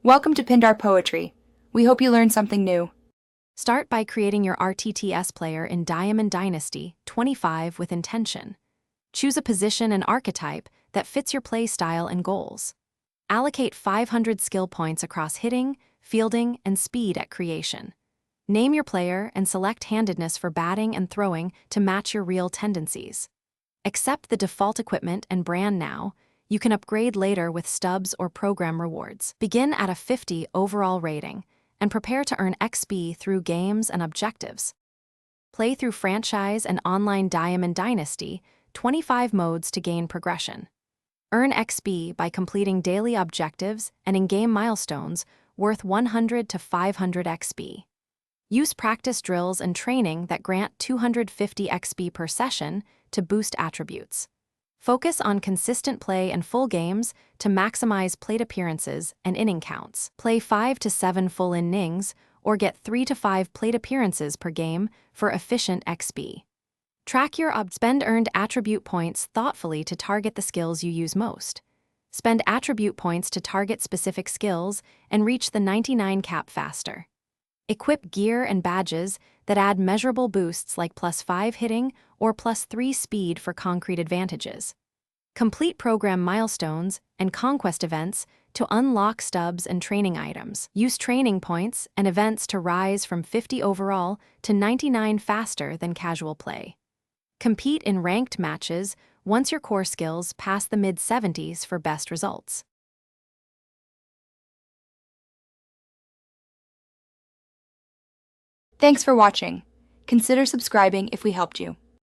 Welcome to Pindar Poetry. We hope you learned something new. Start by creating your Rtts player in Diamond Dynasty II5 with intention. Choose a position and archetype that fits your play style and goals. Allocate 500 skill points across hitting, fielding, and speed at creation. Name your player and select handedness for batting and throwing to match your real tendencies. Accept the default equipment and brand now. You can upgrade later with stubs or program rewards. Begin at a 50 overall rating and prepare to earn XP through games and objectives. Play through franchise and online Diamond Dynasty 25 modes to gain progression. Earn XP by completing daily objectives and in-game milestones worth 100 to 500 XP. Use practice drills and training that grant 250 XP per session to boost attributes. Focus on consistent play and full games to maximize plate appearances and inning counts. Play 5 to 7 full innings or get 3 to 5 plate appearances per game for efficient XP. Track your spend earned attribute points thoughtfully to target the skills you use most. Spend attribute points to target specific skills and reach the 99 cap faster. Equip gear and badges that add measurable boosts like +5 hitting or +3 speed for concrete advantages. Complete program milestones and conquest events to unlock stubs and training items. Use training points and events to rise from 50 overall to 99 faster than casual play. Compete in ranked matches once your core skills pass the mid-70s for best results. Thanks for watching. Consider subscribing if we helped you.